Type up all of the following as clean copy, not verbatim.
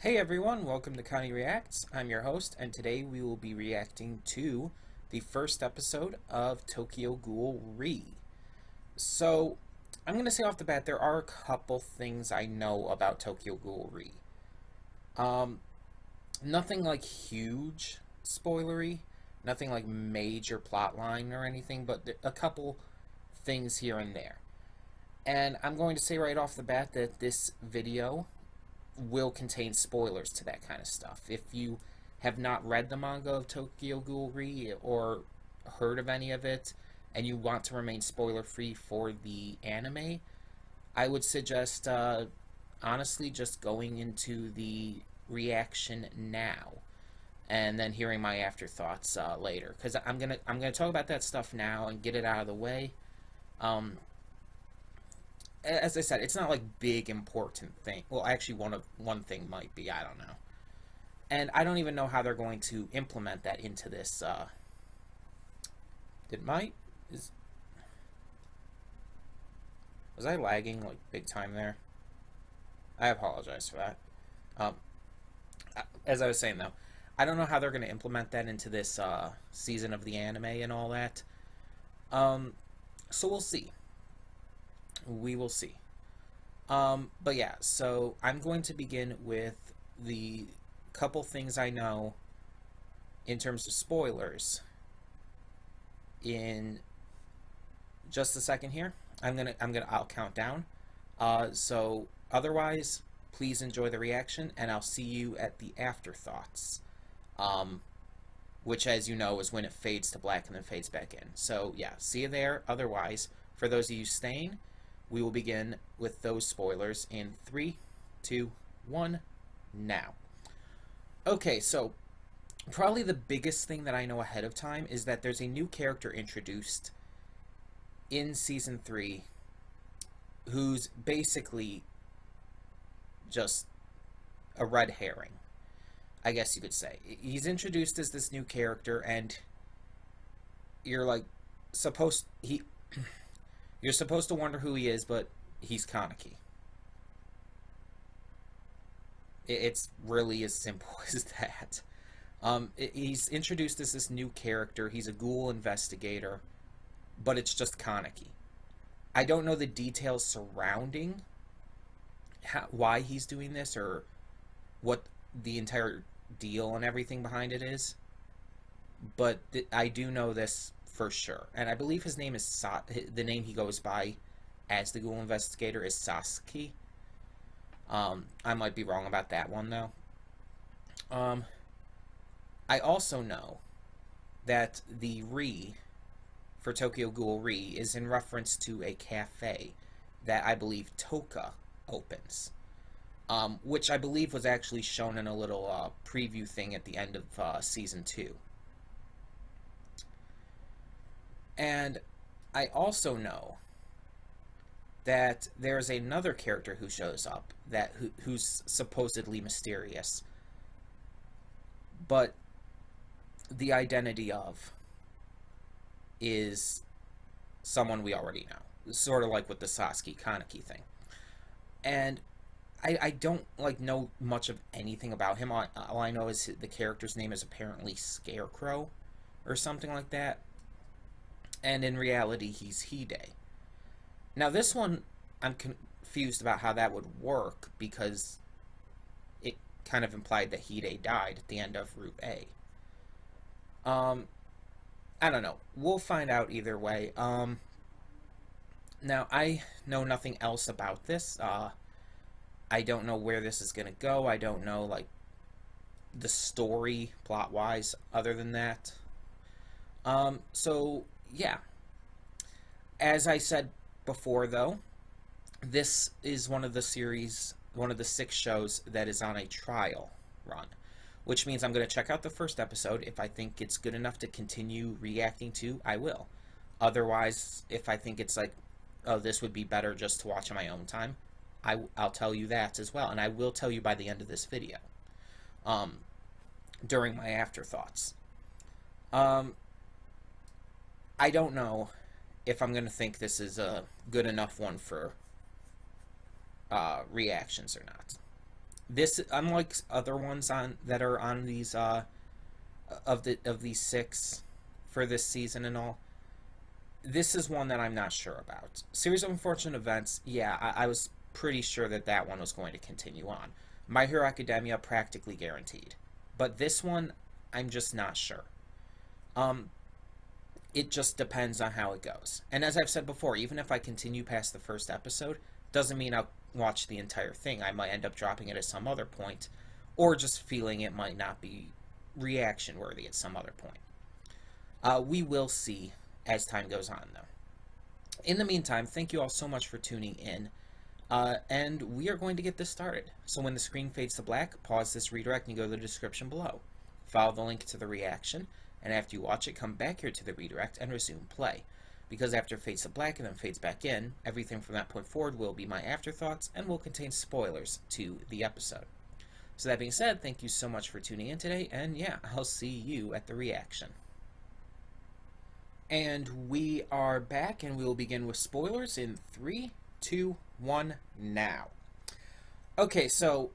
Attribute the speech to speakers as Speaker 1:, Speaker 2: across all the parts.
Speaker 1: Hey everyone, welcome to Connie Reacts. I'm your host, and today we will be reacting to the first episode of Tokyo Ghoul Re. So, I'm going to say off the bat, there are a couple things I know about Tokyo Ghoul Re. Um, Nothing like huge spoilery, nothing like major plotline or anything, but a couple things here and there. And I'm going to say right off the bat that this video will contain spoilers to that kind of stuff. If you have not read the manga of Tokyo Ghoul Re or heard of any of it, and you want to remain spoiler free for the anime, I would suggest honestly just going into the reaction now and then hearing my afterthoughts later, because I'm gonna talk about that stuff now and get it out of the way. Um, as I said, it's not like big important thing. Well, actually, one thing might be. I don't know, and I don't even know how they're going to implement that into this. Did my is Was I lagging like big time there? I apologize for that. Um, as I was saying though, I don't know how they're going to implement that into this season of the anime and all that. Um, so we'll see. We will see. But yeah, so I'm going to begin with the couple things I know in terms of spoilers in just a second here. I'll count down. So otherwise, please enjoy the reaction, and I'll see you at the afterthoughts. Which, as you know, is when it fades to black and then fades back in. So yeah, see you there. Otherwise, for those of you staying, we will begin with those spoilers in 3, 2, 1, now. Okay, so probably the biggest thing that I know ahead of time is that there's a new character introduced in Season 3 who's basically just a red herring, I guess you could say. He's introduced as this new character, and you're like you're supposed to wonder who he is, but he's Kaneki. It's really as simple as that. He's introduced as this new character. He's a ghoul investigator, but it's just Kaneki. I don't know the details surrounding why he's doing this or what the entire deal and everything behind it is, but I do know this for sure, and I believe his name is the name he goes by as the Ghoul Investigator is Sasuke. I might be wrong about that one though. I also know that the Re for Tokyo Ghoul Re is in reference to a cafe that I believe Toka opens, which I believe was actually shown in a little preview thing at the end of Season 2. And I also know that there's another character who shows up who's supposedly mysterious, but the identity of is someone we already know, sort of like with the Sasuke Kaneki thing. And I don't know much of anything about him. All I know is the character's name is apparently Scarecrow or something like that, and in reality he's Hide. Now this one, I'm confused about how that would work, because it kind of implied that Hide died at the end of Route A. I don't know. We'll find out either way. Now, I know nothing else about this. I don't know where this is going to go. I don't know, the story, plot-wise, other than that. So, yeah. As I said before, though, this is one of the 6 shows that is on a trial run, which means I'm going to check out the first episode. If I think it's good enough to continue reacting to, I will. Otherwise, if I think it's oh, this would be better just to watch on my own time, I'll tell you that as well. And I will tell you by the end of this video, during my afterthoughts. I don't know if I'm going to think this is a good enough one for reactions or not. This, unlike other ones on that are on these of these six for this season and all, this is one that I'm not sure about. Series of Unfortunate Events, yeah, I was pretty sure that that one was going to continue on. My Hero Academia, practically guaranteed. But this one, I'm just not sure. Um, it just depends on how it goes. And as I've said before, even if I continue past the first episode, doesn't mean I'll watch the entire thing. I might end up dropping it at some other point, or just feeling it might not be reaction worthy at some other point. We will see as time goes on, though. In the meantime, thank you all so much for tuning in. And we are going to get this started. So when the screen fades to black, pause this redirect and go to the description below. Follow the link to the reaction, and after you watch it, come back here to the redirect and resume play. Because after it fades to black and then fades back in, everything from that point forward will be my afterthoughts and will contain spoilers to the episode. So that being said, thank you so much for tuning in today, and yeah, I'll see you at the reaction. And we are back, and we will begin with spoilers in 3, 2, 1, now. Okay, so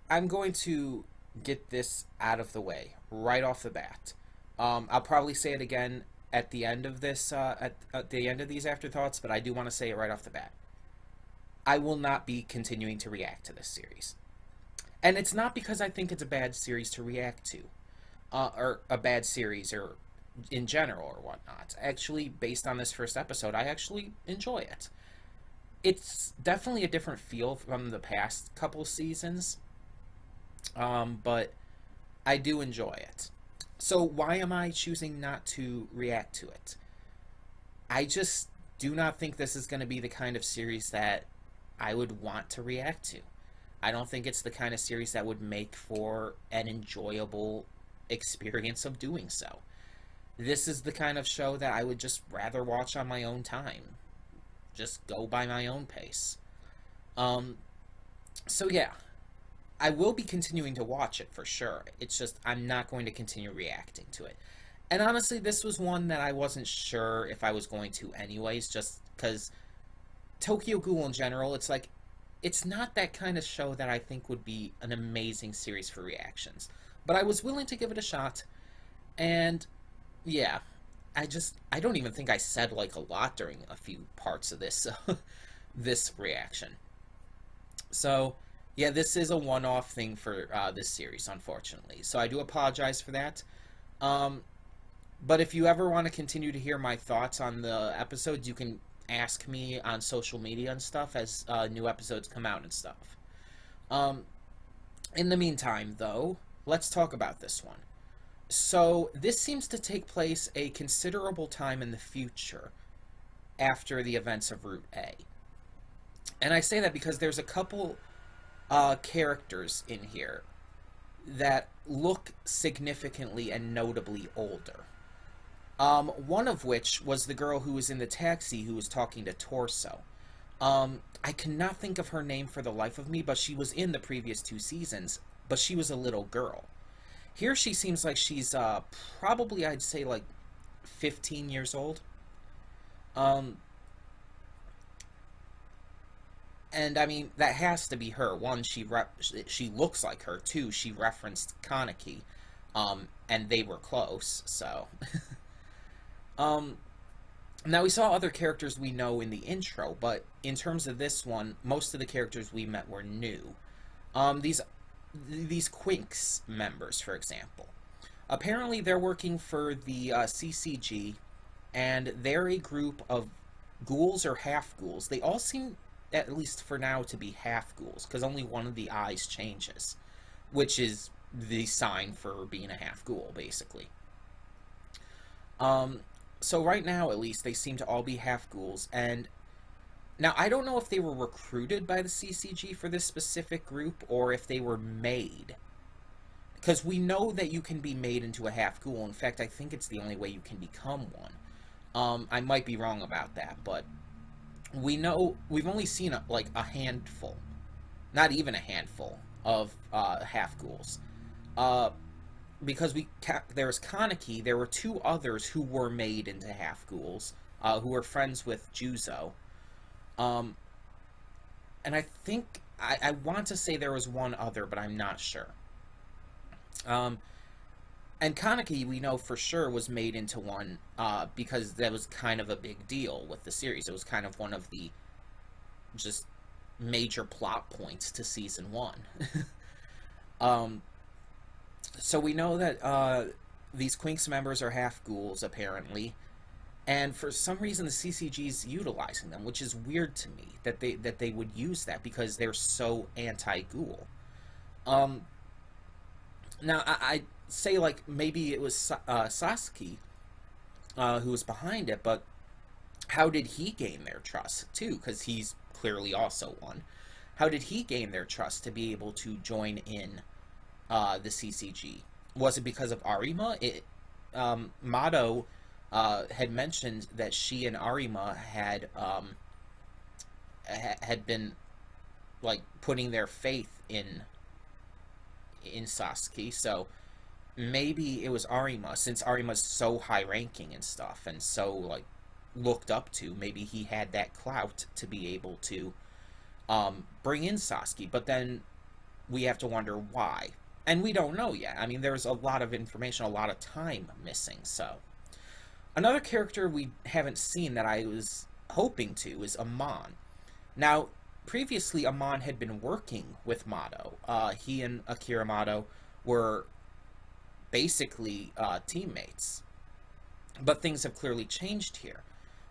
Speaker 1: I'm going to get this out of the way right off the bat. I'll probably say it again at the end of this, at the end of these afterthoughts, but I do want to say it right off the bat. I will not be continuing to react to this series. And it's not because I think it's a bad series to react to, or a bad series, or in general, or whatnot. Actually, based on this first episode, I actually enjoy it. It's definitely a different feel from the past couple seasons, but I do enjoy it. So why am I choosing not to react to it? I just do not think this is going to be the kind of series that I would want to react to. I don't think it's the kind of series that would make for an enjoyable experience of doing so. This is the kind of show that I would just rather watch on my own time. Just go by my own pace. So yeah, I will be continuing to watch it for sure. It's just I'm not going to continue reacting to it. And honestly, this was one that I wasn't sure if I was going to anyways, just because Tokyo Ghoul in general, it's like, it's not that kind of show that I think would be an amazing series for reactions. But I was willing to give it a shot, and yeah, I don't even think I said like a lot during a few parts of this, this reaction. So, yeah, this is a one-off thing for this series, unfortunately. So I do apologize for that. But if you ever want to continue to hear my thoughts on the episodes, you can ask me on social media and stuff as new episodes come out and stuff. In the meantime, though, let's talk about this one. So, this seems to take place a considerable time in the future after the events of Route A. And I say that because there's a couple characters in here that look significantly and notably older. One of which was the girl who was in the taxi who was talking to Torso. I cannot think of her name for the life of me, but she was in the previous 2 seasons, but she was a little girl. Here she seems like she's probably, I'd say, like 15 years old. And I mean, that has to be her. One, she looks like her. Two, she referenced Connie, and they were close, so. Now we saw other characters we know in the intro, but in terms of this one, most of the characters we met were new. These Quinks members, for example. Apparently they're working for the CCG, and they're a group of ghouls or half-ghouls. They all seem, at least for now, to be half-ghouls, because only one of the eyes changes, which is the sign for being a half-ghoul, basically. So right now, at least, they seem to all be half-ghouls, and now, I don't know if they were recruited by the CCG for this specific group, or if they were made. Because we know that you can be made into a half-ghoul. In fact, I think it's the only way you can become one. I might be wrong about that, but we know, we've only seen, like, a handful. Not even a handful of half-ghouls. Because there was Kaneki, there were 2 others who were made into half-ghouls, who were friends with Juzo. And I think I want to say there was one other, but I'm not sure. Um, and Kaneki, we know for sure, was made into one because that was kind of a big deal with the series. It was kind of one of the just major plot points to season one. um, so we know that these Quinks members are half ghouls, apparently, and for some reason the CCG's utilizing them, which is weird to me that they would use that because they're so anti-ghoul. Um, Now I say like maybe it was Sasuke who was behind it, but how did he gain their trust too? Because he's clearly also one. How did he gain their trust to be able to join in the CCG? Was it because of Arima? Mado had mentioned that she and Arima had been like putting their faith in Sasuke, so maybe it was Arima, since Arima's so high ranking and stuff, and so like looked up to. Maybe he had that clout to be able to bring in Sasuke, but then we have to wonder why, and we don't know yet. I mean, there's a lot of information, a lot of time missing. So another character we haven't seen that I was hoping to is Amon. Now, previously, Amon had been working with Mado. He and Akira Mado were basically teammates. But things have clearly changed here.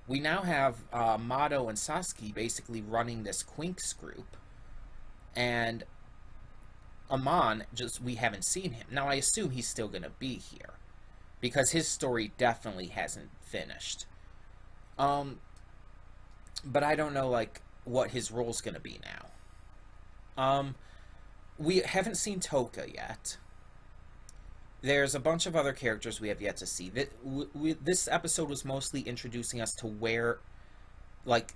Speaker 1: We now have Mado and Sasuke basically running this Quinks group. And Amon, just, we haven't seen him. Now, I assume he's still going to be here, because his story definitely hasn't finished. But I don't know, like, what his role's going to be now. We haven't seen Toka yet. There's a bunch of other characters we have yet to see. This episode was mostly introducing us to where, like,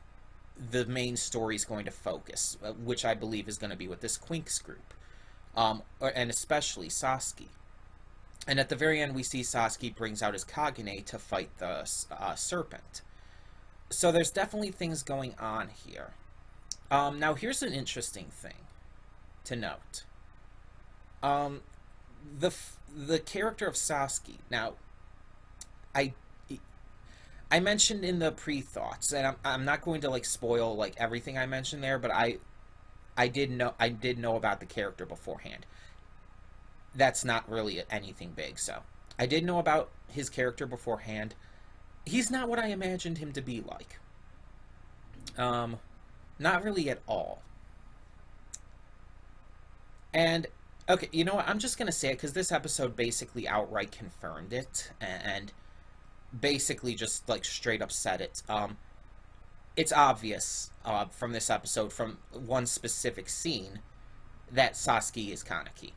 Speaker 1: the main story is going to focus, which I believe is going to be with this Quinks group, and especially Sasuke. And at the very end, we see Sasuke brings out his Kagane to fight the serpent. So there's definitely things going on here. Now, here's an interesting thing to note. The character of Sasuke. Now, I mentioned in the pre-thoughts, and I'm not going to like spoil like everything I mentioned there, but I did know about the character beforehand. That's not really anything big, so I did know about his character beforehand. He's not what I imagined him to be like. Not really at all. And okay, you know what? I'm just gonna say it because this episode basically outright confirmed it, and basically just like straight up said it. It's obvious from this episode, from one specific scene, that Sasuke is Kaneki.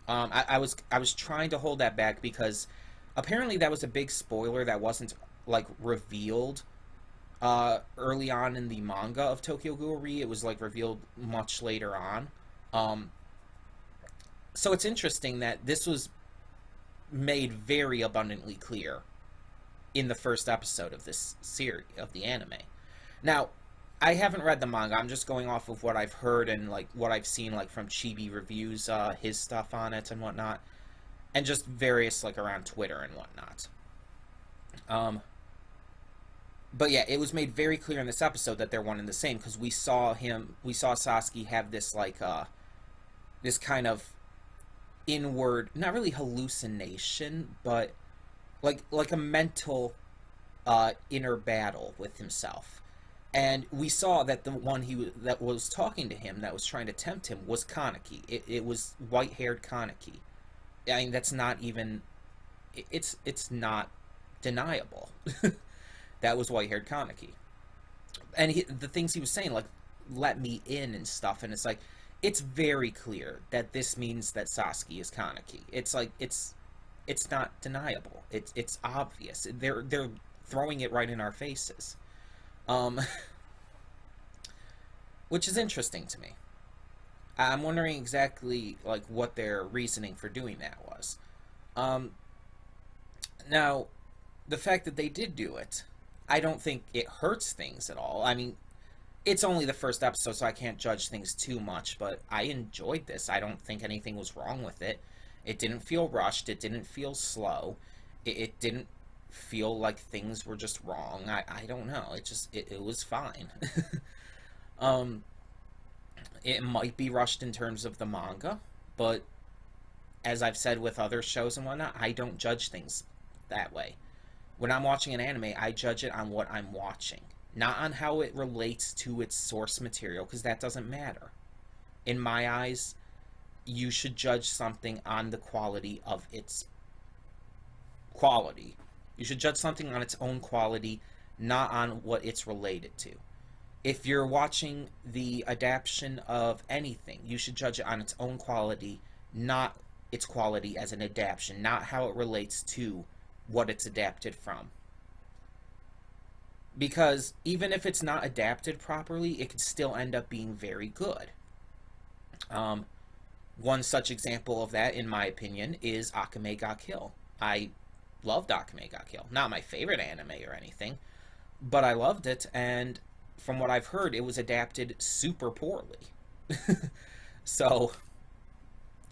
Speaker 1: I was trying to hold that back because apparently that was a big spoiler that wasn't like revealed early on in the manga of Tokyo Ghoul Re. It was like revealed much later on. So it's interesting that this was made very abundantly clear in the first episode of this series of the anime. Now, I haven't read the manga. I'm just going off of what I've heard and like what I've seen like from Chibi reviews, his stuff on it and whatnot, and just various like around Twitter and whatnot. But yeah, it was made very clear in this episode that they're one and the same, because we saw Sasuke have this like this kind of inward, not really hallucination, but like a mental inner battle with himself. And we saw that the one that was talking to him, that was trying to tempt him, was Kaneki. It was white-haired Kaneki. I mean, that's not even... It's not deniable. That was white-haired Kaneki. And the things he was saying, like, let me in and stuff, and it's like, it's very clear that this means that Sasuke is Kaneki. It's like, it's not deniable. It's obvious. They're throwing it right in our faces. Which is interesting to me. I'm wondering exactly like what their reasoning for doing that was. Now, the fact that they did do it, I don't think it hurts things at all. I mean, it's only the first episode, so I can't judge things too much, but I enjoyed this. I don't think anything was wrong with it. It didn't feel rushed. It didn't feel slow. It didn't feel like things were just wrong. I don't know. It was fine. um, it might be rushed in terms of the manga, but as I've said with other shows and whatnot, I don't judge things that way. When I'm watching an anime, I judge it on what I'm watching, not on how it relates to its source material, because that doesn't matter. In my eyes, you should judge something on the quality of its quality. You should judge something on its own quality, not on what it's related to. If you're watching the adaptation of anything, you should judge it on its own quality, not its quality as an adaptation, not how it relates to what it's adapted from. Because even if it's not adapted properly, it could still end up being very good. One such example of that, in my opinion, is Akame ga Kill. I loved Akame ga Kill. Not my favorite anime or anything, but I loved it, and from what I've heard, it was adapted super poorly. So,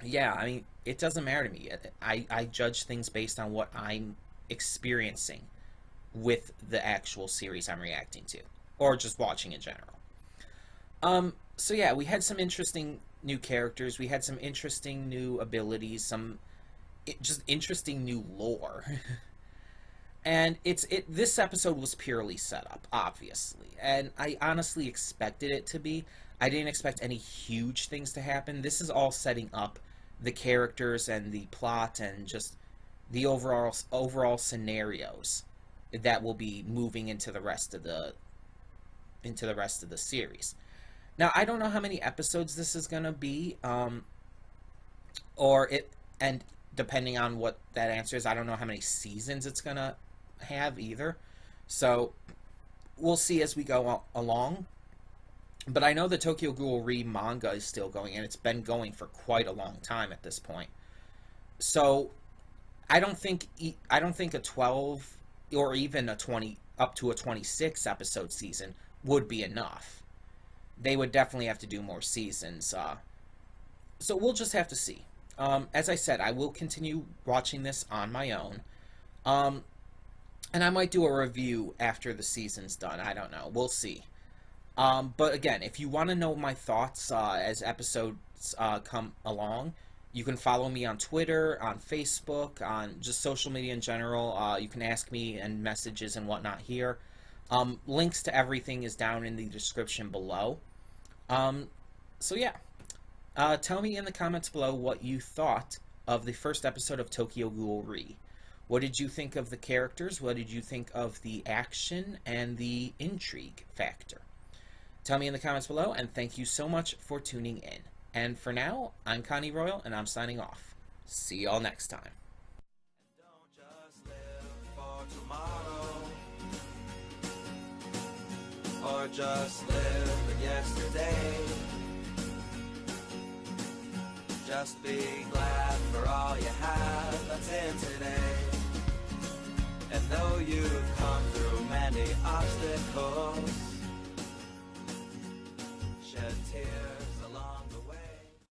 Speaker 1: yeah, I mean, it doesn't matter to me. I judge things based on what I'm experiencing with the actual series I'm reacting to, or just watching in general. So yeah, we had some interesting new characters, we had some interesting new abilities, some just interesting new lore. And this episode was purely set up, obviously, and I honestly expected it to be. I didn't expect any huge things to happen. This is all setting up the characters and the plot and just the overall scenarios that will be moving into the rest of the series. Now, I don't know how many episodes this is gonna be, and depending on what that answer is, I don't know how many seasons it's gonna have either. So we'll see as we go along. But I know the Tokyo Ghoul Re manga is still going, and it's been going for quite a long time at this point. So I don't think a 12 or even a 20 up to a 26 episode season would be enough. They would definitely have to do more seasons. So we'll just have to see. As I said, I will continue watching this on my own. And I might do a review after the season's done. I don't know. We'll see. But again, if you want to know my thoughts as episodes come along, you can follow me on Twitter, on Facebook, on just social media in general. You can ask me in messages and whatnot here. Links to everything is down in the description below. So yeah, tell me in the comments below what you thought of the first episode of Tokyo Ghoul Re. What did you think of the characters? What did you think of the action and the intrigue factor? Tell me in the comments below, and thank you so much for tuning in. And for now, I'm Connie Royal, and I'm signing off. See y'all next time.
Speaker 2: Don't just live for tomorrow, or just live in yesterday. Just be glad for all you have that's in today. And though you've come through many obstacles, shed tears.